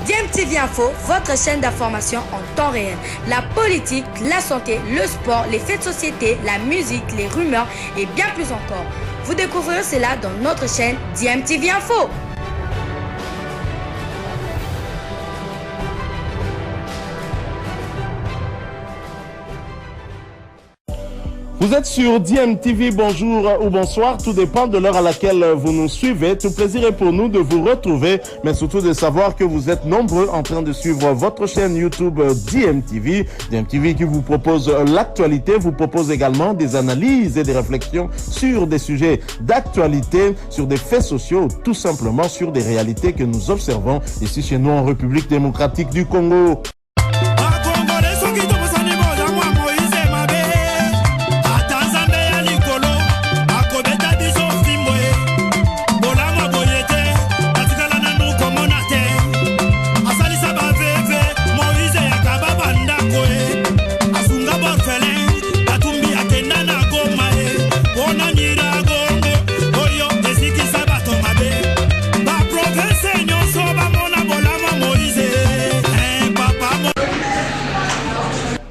DMTV Info, votre chaîne d'information en temps réel. La politique, la santé, le sport, les faits de société, la musique, les rumeurs et bien plus encore. Vous découvrirez cela dans notre chaîne DMTV Info. Vous êtes sur DMTV, bonjour ou bonsoir, tout dépend de l'heure à laquelle vous nous suivez. Tout plaisir est pour nous de vous retrouver, mais surtout de savoir que vous êtes nombreux en train de suivre votre chaîne YouTube DMTV. DMTV qui vous propose l'actualité, vous propose également des analyses et des réflexions sur des sujets d'actualité, sur des faits sociaux, tout simplement sur des réalités que nous observons ici chez nous en République démocratique du Congo.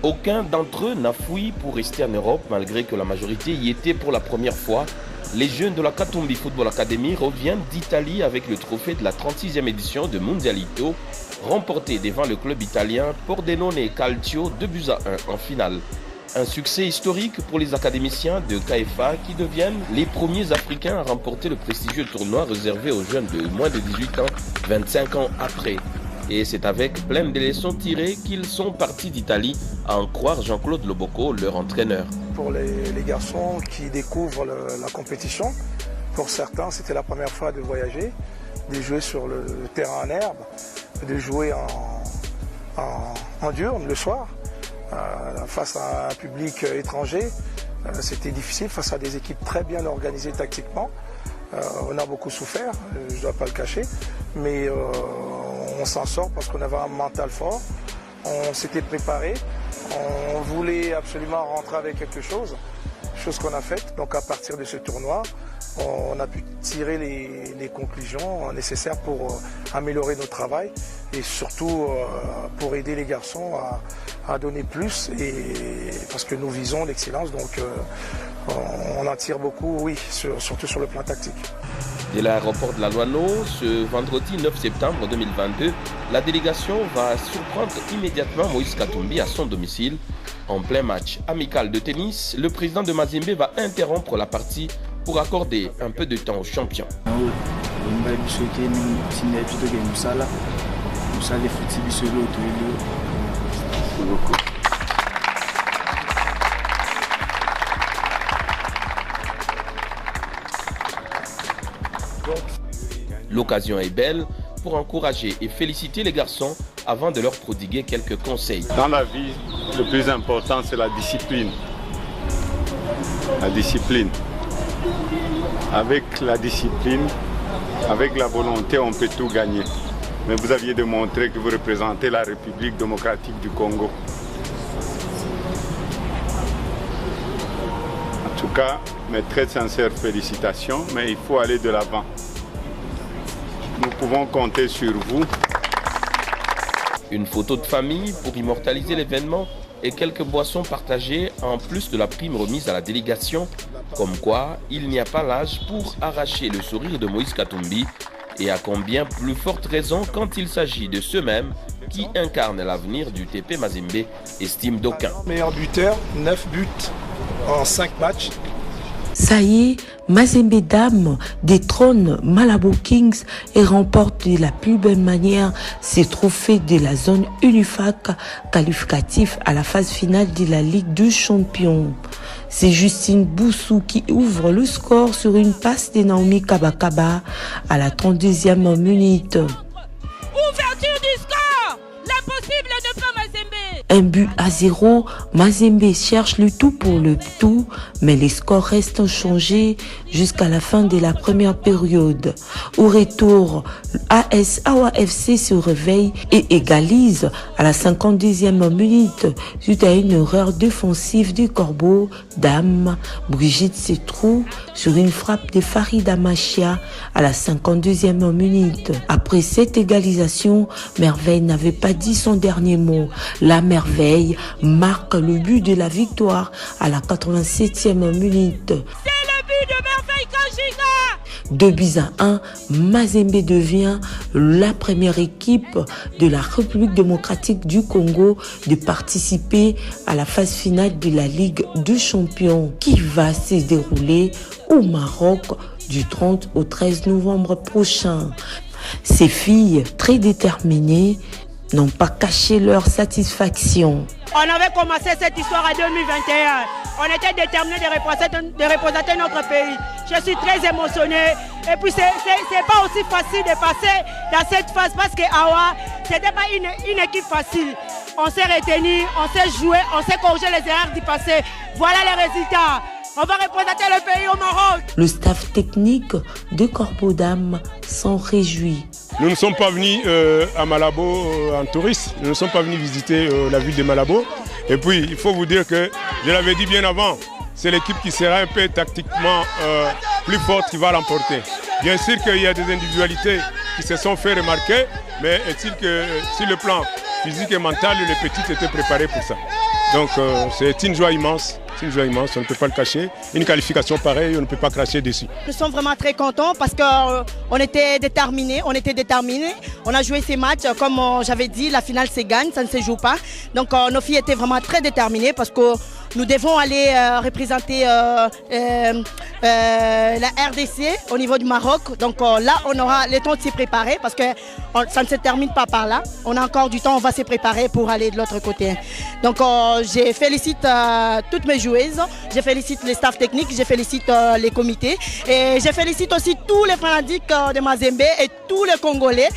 Aucun d'entre eux n'a fui pour rester en Europe, malgré que la majorité y était pour la première fois. Les jeunes de la Katumbi Football Academy reviennent d'Italie avec le trophée de la 36e édition de Mondialito, remporté devant le club italien Pordenone Calcio 2-1 en finale. Un succès historique pour les académiciens de KFA qui deviennent les premiers Africains à remporter le prestigieux tournoi réservé aux jeunes de moins de 18 ans, 25 ans après. Et c'est avec plein de leçons tirées qu'ils sont partis d'Italie, à en croire Jean-Claude Loboko, leur entraîneur. Pour les garçons qui découvrent la compétition, pour certains c'était la première fois de voyager, de jouer sur le terrain en herbe, de jouer en diurne le soir, face à un public étranger. C'était difficile face à des équipes très bien organisées tactiquement. On a beaucoup souffert, je ne dois pas le cacher, mais on s'en sort parce qu'on avait un mental fort, on s'était préparé, on voulait absolument rentrer avec quelque chose qu'on a faite. Donc à partir de ce tournoi, on a pu tirer les conclusions nécessaires pour améliorer notre travail et surtout pour aider les garçons à donner plus, parce que nous visons l'excellence, donc on en tire beaucoup, oui, surtout sur le plan tactique. De l'aéroport de la Loano, ce vendredi 9 septembre 2022, la délégation va surprendre immédiatement Moïse Katumbi à son domicile. En plein match amical de tennis, le président de Mazembe va interrompre la partie pour accorder un peu de temps aux champions. L'occasion est belle pour encourager et féliciter les garçons avant de leur prodiguer quelques conseils. Dans la vie, le plus important, c'est la discipline. La discipline. Avec la discipline, avec la volonté, on peut tout gagner. Mais vous aviez démontré que vous représentez la République démocratique du Congo. En tout cas, mes très sincères félicitations, mais il faut aller de l'avant. Nous pouvons compter sur vous. Une photo de famille pour immortaliser l'événement et quelques boissons partagées en plus de la prime remise à la délégation. Comme quoi, il n'y a pas l'âge pour arracher le sourire de Moïse Katumbi, et à combien plus forte raison quand il s'agit de ceux-mêmes qui incarnent l'avenir du TP Mazembe, estime d'aucuns. Meilleur buteur, 9 buts en 5 matchs. Ça y est, Mazembe Dame détrône Malabo Kings et remporte de la plus belle manière ses trophées de la zone UNIFAC qualificatif à la phase finale de la Ligue des Champions. C'est Justine Boussou qui ouvre le score sur une passe de Naomi Kabakaba à la 32e minute. Ouverture du score! L'impossible ne peut Mazembe! 1-0, Mazembe cherche le tout pour le tout, mais les scores restent inchangés jusqu'à la fin de la première période. Au retour, AS Awa FC se réveille et égalise à la 52e minute suite à une erreur défensive du Corbeau d'Am. Brigitte se trouve sur une frappe de Farida Machia à la 52e minute. Après cette égalisation, Merveille n'avait pas dit son dernier mot. La Merveille marque le but de la victoire à la 87e minute. C'est le but de Merveille Kanjinga! 2-1, Mazembe devient la première équipe de la République démocratique du Congo de participer à la phase finale de la Ligue des Champions qui va se dérouler au Maroc du 30 au 13 novembre prochain. Ces filles très déterminées n'ont pas caché leur satisfaction. On avait commencé cette histoire en 2021. On était déterminés de représenter notre pays. Je suis très émotionnée. Et puis c'est pas aussi facile de passer dans cette phase parce que Awa, c'était pas une équipe facile. On s'est retenu, on s'est joué, on s'est corrigé les erreurs du passé. Voilà les résultats. On va représenter le pays au Maroc. Le staff technique de Corbeau d'Am s'en réjouit. Nous ne sommes pas venus à Malabo en touriste. Nous ne sommes pas venus visiter la ville de Malabo. Et puis, il faut vous dire que, je l'avais dit bien avant, c'est l'équipe qui sera un peu tactiquement plus forte qui va l'emporter. Bien sûr qu'il y a des individualités qui se sont fait remarquer, mais est-il que sur le plan physique et mental, les petites étaient préparées pour ça. Donc c'est une joie immense. C'est une joie immense, on ne peut pas le cacher. Une qualification pareille, on ne peut pas cracher dessus. Nous sommes vraiment très contents parce qu'on était déterminés. On a joué ces matchs, comme j'avais dit, la finale se gagne, ça ne se joue pas. Donc nos filles étaient vraiment très déterminées parce que nous devons aller représenter la RDC au niveau du Maroc. Donc là, on aura le temps de s'y préparer parce que ça ne se termine pas par là. On a encore du temps, on va se préparer pour aller de l'autre côté. Donc je félicite toutes mes joueuses, je félicite les staffs techniques, je félicite les comités et je félicite aussi tous les fanatiques de Mazembe et tous les Congolais.